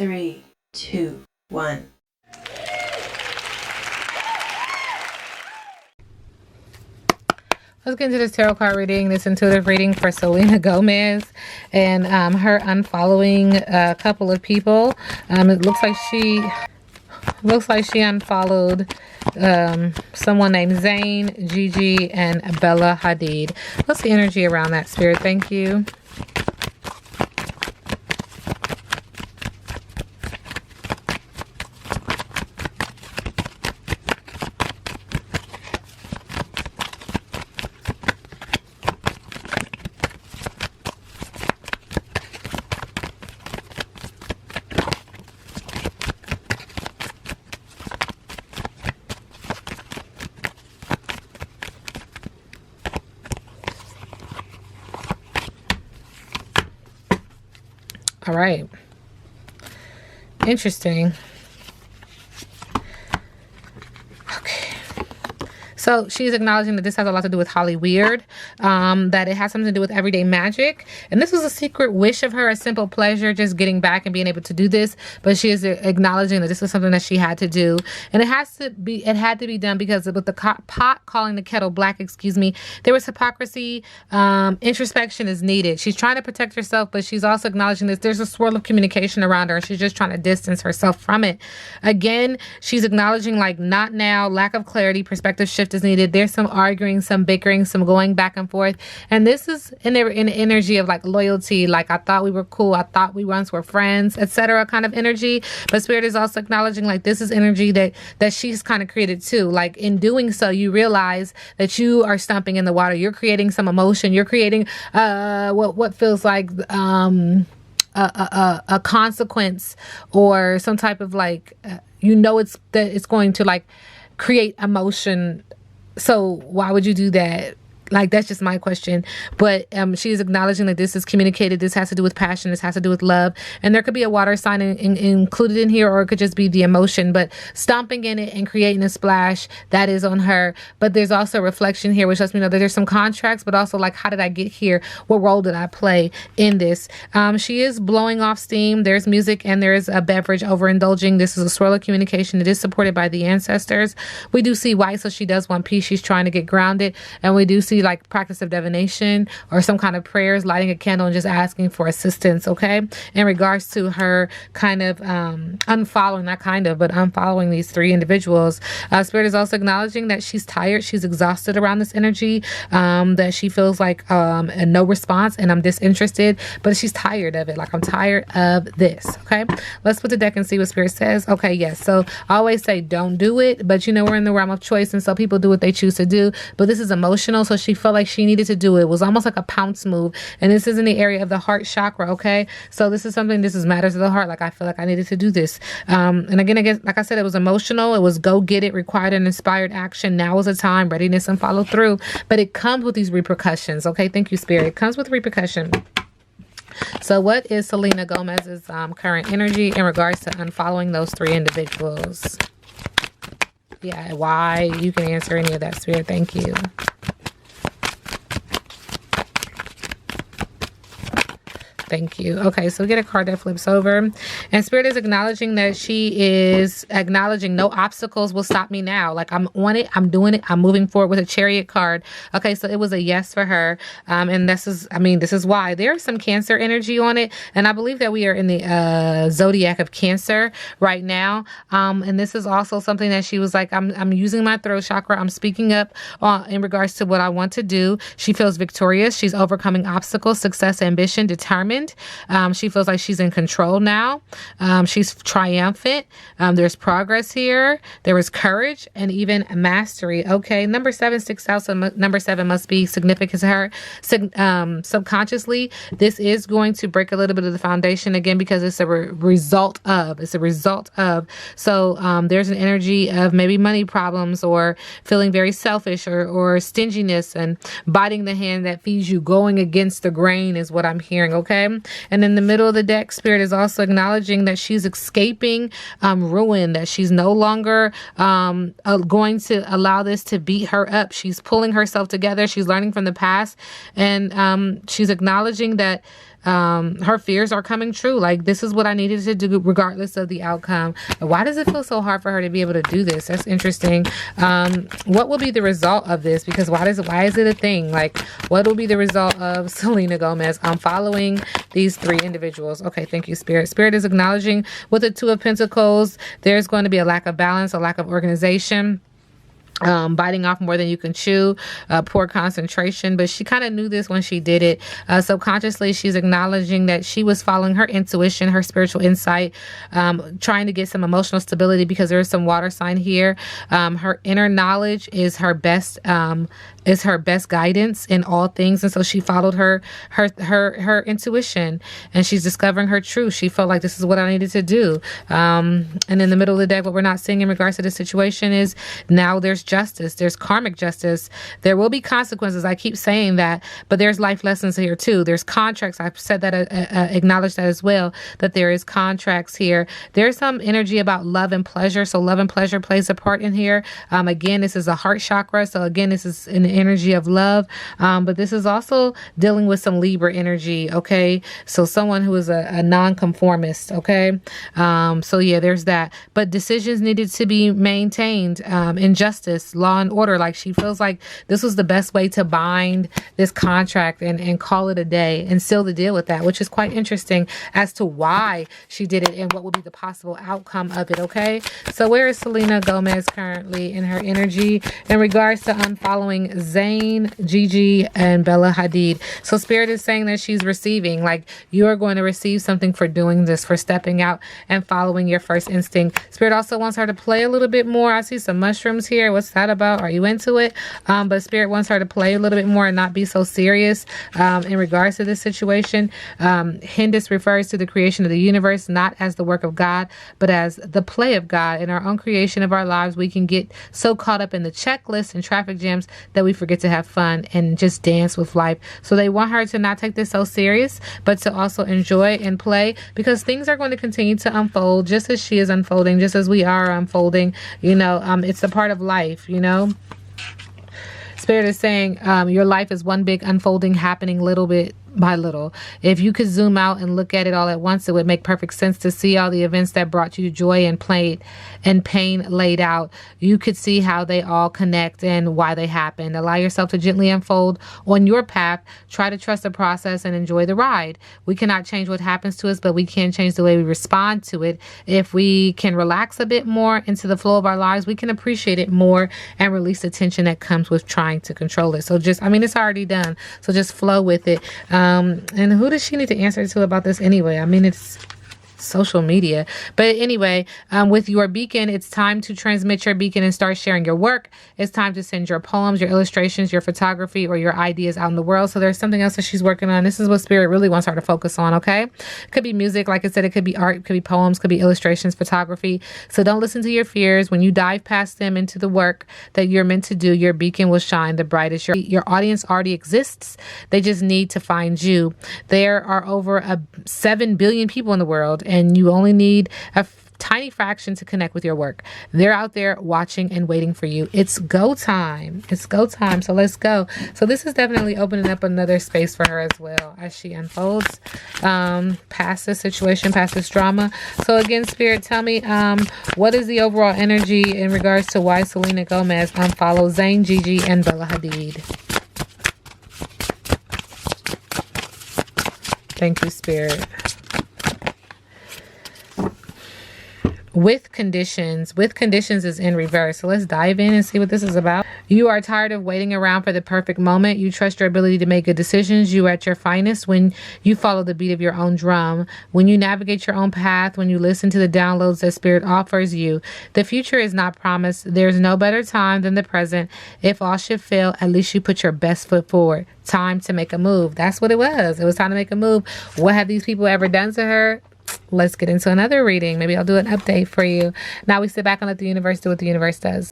3, 2, 1. Let's get into this tarot card reading, this intuitive reading for Selena Gomez and her unfollowing a couple of people. It looks like she unfollowed someone named Zayn, Gigi, and Bella Hadid. What's the energy around that, Spirit? Thank you. All right. Interesting. Okay. So she's acknowledging that this has a lot to do with Holly Weird, that it has something to do with everyday magic. And this was a secret wish of her, a simple pleasure, just getting back and being able to do this. But she is acknowledging that this was something that she had to do. And it had to be done because with the pot calling the kettle black, there was hypocrisy. Introspection is needed. She's trying to protect herself, but she's also acknowledging that there's a swirl of communication around her. She's just trying to distance herself from it. Again, she's acknowledging like not now, lack of clarity, perspective shift is needed. There's some arguing, some bickering, some going back and forth. And this is in the energy of like loyalty, like I thought we were cool, I thought we once were friends, etc. kind of energy. But Spirit is also acknowledging like this is energy that she's kind of created too. Like in doing so, you realize that you are stumping in the water. You're creating some emotion. You're creating what feels like a consequence or some type of like it's going to like create emotion. So why would you do that? Like, that's just my question. But she is acknowledging that this is communicated. This has to do with passion. This has to do with love. And there could be a water sign included in here, or it could just be the emotion. But stomping in it and creating a splash, that is on her. But there's also reflection here, which lets me know that there's some contracts, but also like, how did I get here? What role did I play in this? She is blowing off steam. There's music and there is a beverage overindulging. This is a swirl of communication. It is supported by the ancestors. We do see white, so she does want peace. She's trying to get grounded. And we do see like practice of divination or some kind of prayers, lighting a candle and just asking for assistance, okay? In regards to her kind of unfollowing these three individuals. Spirit is also acknowledging that she's tired, she's exhausted around this energy, that she feels like no response and I'm disinterested, but she's tired of it. Like, I'm tired of this, okay? Let's put the deck and see what Spirit says. Okay, yes. So I always say don't do it, but you know, we're in the realm of choice, and so people do what they choose to do. But this is emotional, so she felt like she needed to do it. It was almost like a pounce move, and this is in the area of the heart chakra, okay? So this is matters of the heart. Like, I feel like I needed to do this. And again, like I said, it was emotional. It was go get it, required an inspired action. Now is the time, readiness and follow through. But it comes with these repercussions, okay? Thank you, Spirit. It comes with repercussion. So what is Selena Gomez's current energy in regards to unfollowing those three individuals? Yeah, why? You can answer any of that, Spirit. Thank you. Thank you. Okay, so we get a card that flips over. And Spirit is acknowledging that she is acknowledging no obstacles will stop me now. Like, I'm on it. I'm doing it. I'm moving forward with a Chariot card. Okay, so it was a yes for her. And this is why. There's some Cancer energy on it. And I believe that we are in the zodiac of Cancer right now. And this is also something that she was like, I'm using my throat chakra. I'm speaking up in regards to what I want to do. She feels victorious. She's overcoming obstacles, success, ambition, determined. She feels like she's in control now. She's triumphant. There's progress here. There is courage and even mastery. Okay, number 7 sticks out. So number 7 must be significant to her. Subconsciously, this is going to break a little bit of the foundation again, because it's a result of. So there's an energy of maybe money problems, or feeling very selfish, or stinginess, and biting the hand that feeds you, going against the grain is what I'm hearing. Okay. And in the middle of the deck, Spirit is also acknowledging that she's escaping ruin, that she's no longer going to allow this to beat her up. She's pulling herself together. She's learning from the past, and she's acknowledging that her fears are coming true. Like, this is what I needed to do regardless of the outcome. Why does it feel so hard for her to be able to do this? That's interesting. What will be the result of this? Because why is it a thing? Like, what will be the result of Selena Gomez following these 3 individuals? Okay, thank you, Spirit. Spirit is acknowledging with the 2 of Pentacles, there's going to be a lack of balance, a lack of organization. Biting off more than you can chew, poor concentration, but she kind of knew this when she did it. Subconsciously, she's acknowledging that she was following her intuition, her spiritual insight, trying to get some emotional stability because there is some water sign here. Her inner knowledge is her best guidance in all things, and so she followed her intuition, and she's discovering her truth. She felt like this is what I needed to do. And in the middle of the day, what we're not seeing in regards to the situation is now there's justice, there's karmic justice. There will be consequences. I keep saying that, but there's life lessons here too. There's contracts. I've said that, acknowledged that as well, that there is contracts here. There's some energy about love and pleasure. So love and pleasure plays a part in here. Again, this is a heart chakra. So again, this is an energy of love. But this is also dealing with some Libra energy. Okay. So someone who is a non-conformist. Okay. So yeah, there's that, but decisions needed to be maintained, injustice, law and order. Like, she feels like this was the best way to bind this contract and call it a day and seal the deal with that, which is quite interesting as to why she did it and what would be the possible outcome of it. Okay. So where is Selena Gomez currently in her energy in regards to unfollowing Zayn, Gigi, and Bella Hadid? So Spirit is saying that she's receiving, like, you are going to receive something for doing this, for stepping out and following your first instinct. Spirit also wants her to play a little bit more. I see some mushrooms here. What's that about? Are you into it? But Spirit wants her to play a little bit more and not be so serious in regards to this situation. Hindus refers to the creation of the universe not as the work of God, but as the play of God. In our own creation of our lives, we can get so caught up in the checklist and traffic jams that we forget to have fun and just dance with life. So they want her to not take this so serious, but to also enjoy and play, because things are going to continue to unfold just as she is unfolding, just as we are unfolding. It's a part of life, Spirit is saying your life is one big unfolding, happening little bit by little. If you could zoom out and look at it all at once, it would make perfect sense to see all the events that brought you joy and pain laid out. You could see how they all connect and why they happened. Allow yourself to gently unfold on your path. Try to trust the process and enjoy the ride. We cannot change what happens to us, but we can change the way we respond to it. If we can relax a bit more into the flow of our lives, we can appreciate it more and release the tension that comes with trying to control it. So it's already done. So just flow with it. And who does she need to answer to about this anyway? It's social media. But anyway, with your beacon, it's time to transmit your beacon and start sharing your work. It's time to send your poems, your illustrations, your photography, or your ideas out in the world. So there's something else that she's working on. This is what Spirit really wants her to focus on, okay? Could be music, like I said, it could be art, it could be poems, could be illustrations, photography. So don't listen to your fears. When you dive past them into the work that you're meant to do, your beacon will shine the brightest. Your audience already exists. They just need to find you. There are over 7 billion people in the world, and you only need a tiny fraction to connect with your work. They're out there watching and waiting for you. It's go time. It's go time. So let's go. So this is definitely opening up another space for her as well as she unfolds past this situation, past this drama. So again, Spirit, tell me what is the overall energy in regards to why Selena Gomez unfollows Zayn, Gigi, and Bella Hadid? Thank you, Spirit. With conditions is in reverse. So let's dive in and see what this is about. You are tired of waiting around for the perfect moment. You trust your ability to make good decisions. You are at your finest when you follow the beat of your own drum, when you navigate your own path, when you listen to the downloads that Spirit offers you. The future is not promised. There's no better time than the present. If all should fail, at least you put your best foot forward. Time to make a move. That's what it was. It was time to make a move. What have these people ever done to her? Let's get into another reading. Maybe I'll do an update for you. Now we sit back and let the universe do what the universe does.